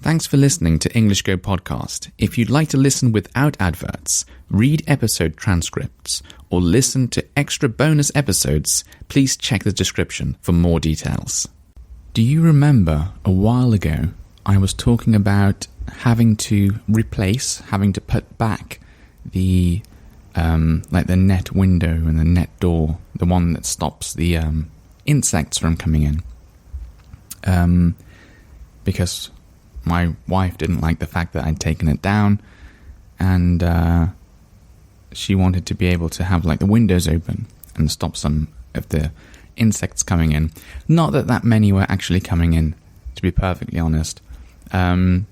Thanks for listening to English Go Podcast. If you'd like to listen without adverts, read episode transcripts, or listen to extra bonus episodes, please check the description for more details. Do you remember a while ago I was talking about having to put back the the net window and the net door, the one that stops the insects from coming in, because my wife didn't like the fact that I'd taken it down, and she wanted to be able to have the windows open and stop some of the insects coming in. Not that many were actually coming in, to be perfectly honest. But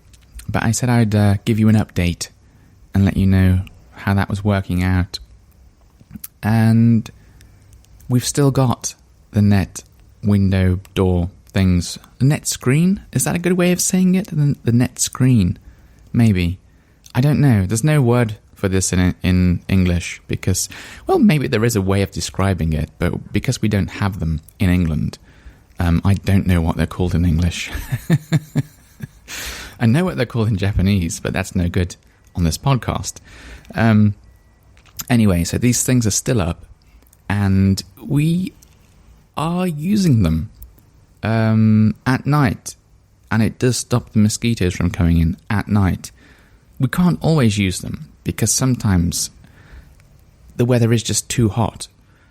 I said I'd give you an update and let you know how that was working out. And we've still got the net window door things. The net screen? Is that a good way of saying it? The net screen? Maybe. I don't know. There's no word for this in English because, well, maybe there is a way of describing it, but because we don't have them in England, I don't know what they're called in English. I know what they're called in Japanese, but that's no good on this podcast. Anyway, so these things are still up, and we are using them at night, and it does stop the mosquitoes from coming in at night. We can't always use them because sometimes the weather is just too hot.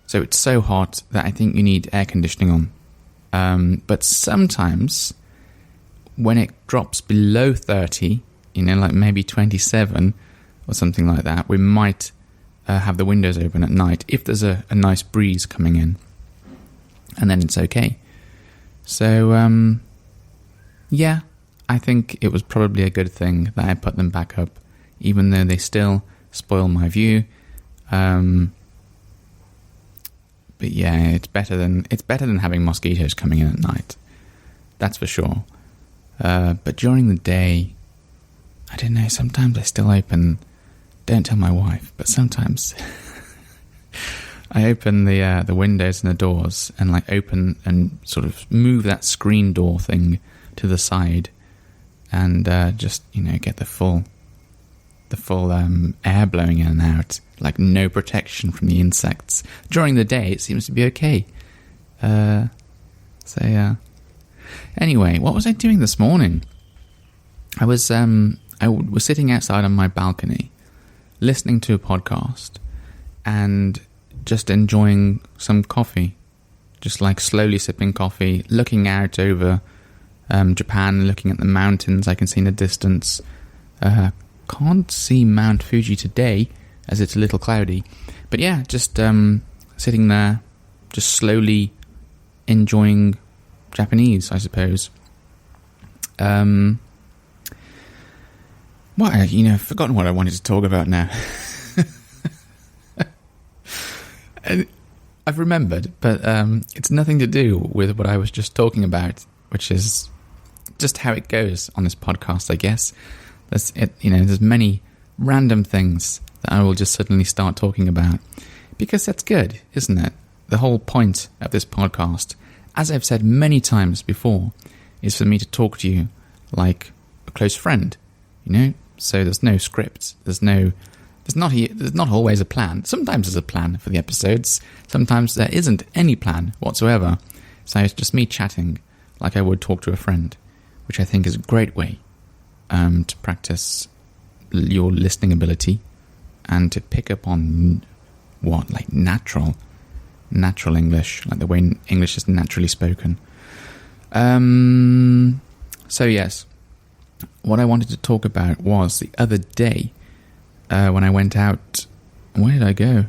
So it's so hot that I think you need air conditioning on. But sometimes when it drops below 30, maybe 27 or something like that, we might have the windows open at night if there's a nice breeze coming in. And then it's okay. So, yeah, I think it was probably a good thing that I put them back up, even though they still spoil my view. But yeah, it's better than having mosquitoes coming in at night. That's for sure. But during the day, I don't know, sometimes I still open, don't tell my wife, but sometimes I open the windows and the doors and open and sort of move that screen door thing to the side and just get the full air blowing in and out, no protection from the insects. During the day it seems to be okay. So yeah. Anyway, what was I doing this morning? I was sitting outside on my balcony listening to a podcast and just enjoying some coffee, just slowly sipping coffee, looking out over Japan, looking at the mountains I can see in the distance. Can't see Mount Fuji today as it's a little cloudy, but yeah, just sitting there, just slowly enjoying Japanese, I suppose. I've forgotten what I wanted to talk about now. I've remembered, but it's nothing to do with what I was just talking about, which is just how it goes on this podcast, I guess. There's many random things that I will just suddenly start talking about, because that's good, isn't it? The whole point of this podcast, as I've said many times before, is for me to talk to you like a close friend, So there's no script, there's not always a plan. Sometimes there's a plan for the episodes. Sometimes there isn't any plan whatsoever. So it's just me chatting like I would talk to a friend, which I think is a great way to practice your listening ability and to pick up on natural English, the way English is naturally spoken. So yes, what I wanted to talk about was the other day, when I went out. Where did I go?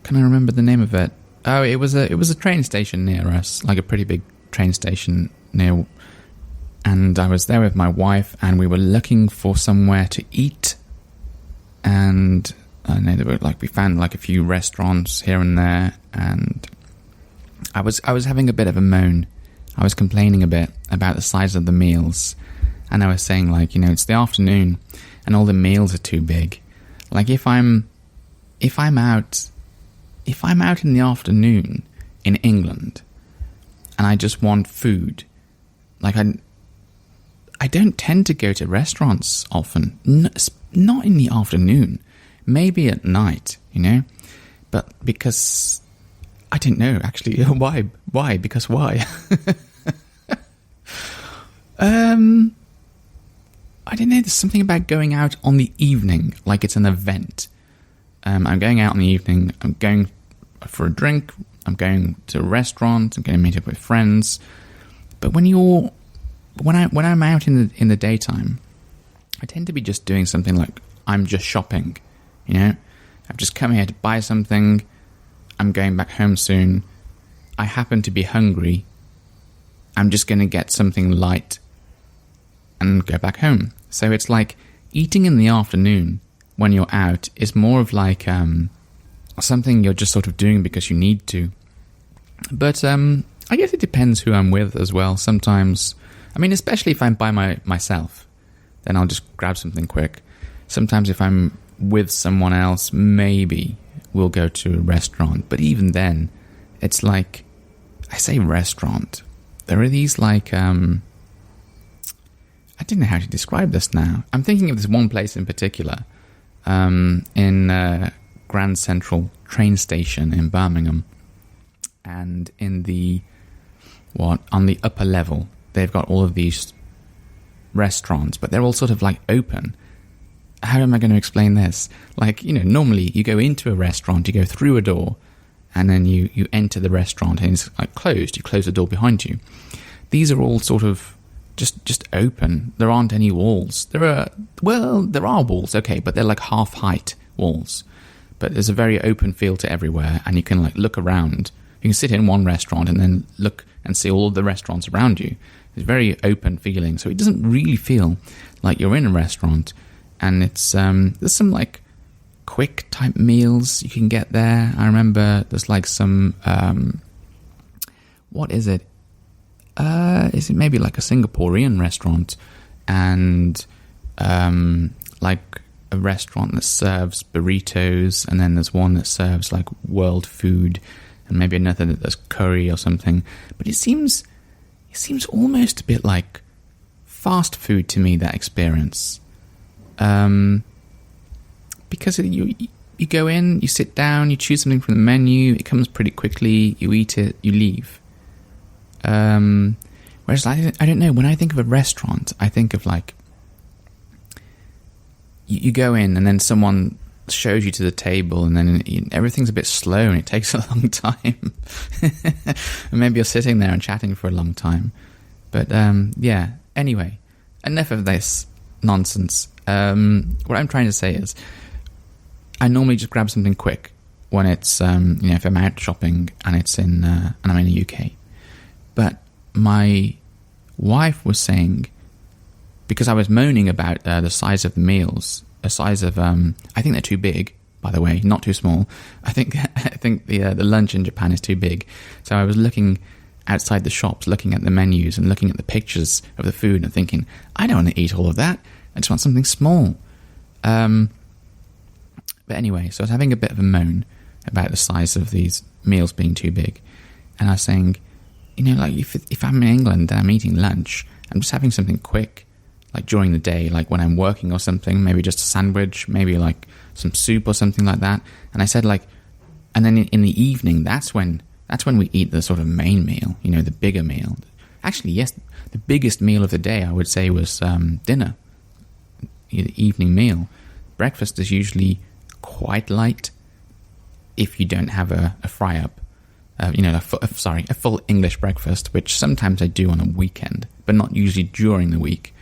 Can I remember the name of it? Oh, it was a train station near us, a pretty big train station near. And I was there with my wife, and we were looking for somewhere to eat. And I know we found a few restaurants here and there, and I was having a bit of a moan. I was complaining a bit about the size of the meals, and I was saying it's the afternoon and all the meals are too big. If I'm out in the afternoon in England and I just want food, I don't tend to go to restaurants often. Not in the afternoon. Maybe at night, But because... I don't know, actually. Why? Because why? I don't know, there's something about going out on the evening, like it's an event. I'm going out in the evening, I'm going for a drink, I'm going to a restaurant, I'm going to meet up with friends. But when I'm out in the daytime, I tend to be just doing something like, I'm just shopping, I've just come here to buy something, I'm going back home soon, I happen to be hungry, I'm just going to get something light and go back home. So it's like eating in the afternoon when you're out is more of like something you're just sort of doing because you need to. But I guess it depends who I'm with as well. Sometimes, especially if I'm by myself, then I'll just grab something quick. Sometimes if I'm with someone else, maybe we'll go to a restaurant. But even then, it's like, I say restaurant. There are these like... I don't know how to describe this now. I'm thinking of this one place in particular, in Grand Central train station in Birmingham. And in on the upper level, they've got all of these restaurants, but they're all sort of like open. How am I going to explain this? Like, normally you go into a restaurant, you go through a door, and then you enter the restaurant and it's like closed. You close the door behind you. These are all sort of just open. There aren't any walls. There are walls, okay, but they're like half height walls. But there's a very open feel to everywhere, and you can like look around. You can sit in one restaurant and then look and see all of the restaurants around you. It's a very open feeling, so it doesn't really feel like you're in a restaurant. And it's there's some like quick type meals you can get there. I remember there's like some what is it? Is it maybe like a Singaporean restaurant, and like a restaurant that serves burritos, and then there's one that serves like world food, and maybe another that does curry or something. But it seems almost a bit like fast food to me, that experience. Because you go in, you sit down, you choose something from the menu, it comes pretty quickly, you eat it, you leave. Whereas I don't know, when I think of a restaurant, I think of like, you go in and then someone shows you to the table, and then everything's a bit slow and it takes a long time. And maybe you're sitting there and chatting for a long time. But yeah, anyway, enough of this nonsense. What I'm trying to say is, I normally just grab something quick when it's, if I'm out shopping and and I'm in the UK. But my wife was saying, because I was moaning about the size of the meals, a size of, I think they're too big, by the way, not too small. I think the lunch in Japan is too big. So I was looking outside the shops, looking at the menus and looking at the pictures of the food and thinking, I don't want to eat all of that. I just want something small. But anyway, so I was having a bit of a moan about the size of these meals being too big. And I was saying, like if I'm in England and I'm eating lunch, I'm just having something quick, like during the day, like when I'm working or something, maybe just a sandwich, maybe like some soup or something like that. And I said and then in the evening, that's when we eat the sort of main meal, the bigger meal. Actually, yes, the biggest meal of the day, I would say, was dinner, the evening meal. Breakfast is usually quite light if you don't have a fry-up. A full English breakfast, which sometimes I do on a weekend, but not usually during the week.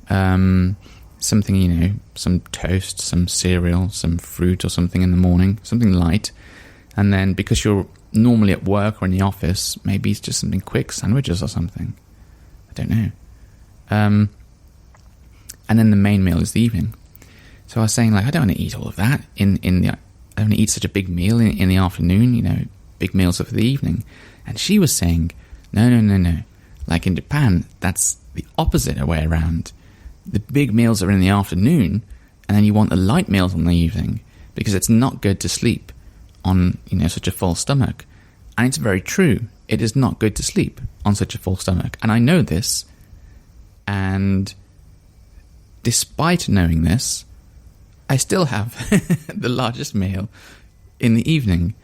Something, some toast, some cereal, some fruit or something in the morning, something light. And then because you're normally at work or in the office, maybe it's just something quick, sandwiches or something. I don't know. And then the main meal is the evening. So I was saying, I don't want to eat all of that I don't want to eat such a big meal in the afternoon, big meals for the evening. And she was saying, no. Like in Japan, that's the opposite way around. The big meals are in the afternoon, and then you want the light meals in the evening, because it's not good to sleep on, such a full stomach. And it's very true. It is not good to sleep on such a full stomach. And I know this. And despite knowing this, I still have the largest meal in the evening.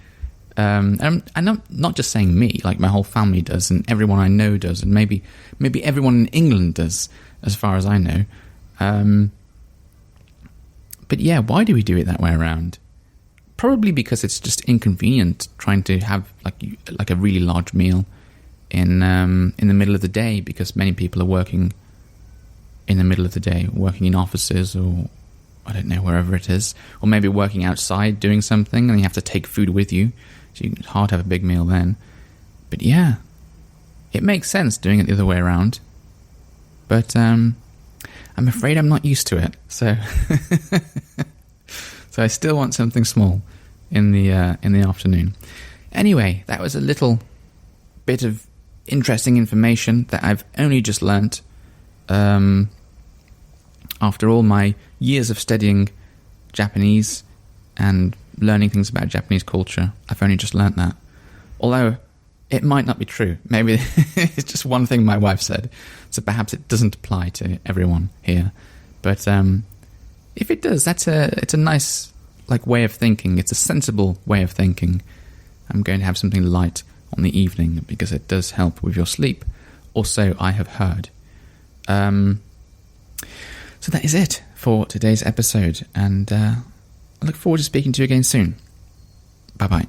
And I'm not just saying me, like my whole family does, and everyone I know does, and maybe everyone in England does, as far as I know. But yeah, why do we do it that way around? Probably because it's just inconvenient trying to have like a really large meal in the middle of the day, because many people are working in the middle of the day, working in offices, or I don't know, wherever it is, or maybe working outside doing something, and you have to take food with you, so it's hard to have a big meal then. But yeah, it makes sense doing it the other way around. But I'm afraid I'm not used to it, so so I still want something small in the afternoon. Anyway, that was a little bit of interesting information that I've only just learnt. After all my years of studying Japanese and learning things about Japanese culture, I've only just learnt that. Although it might not be true. Maybe it's just one thing my wife said, so perhaps it doesn't apply to everyone here. But if it does, it's a nice way of thinking. It's a sensible way of thinking. I'm going to have something light on the evening because it does help with your sleep. Also, I have heard. So that is it for today's episode, and I look forward to speaking to you again soon. Bye-bye.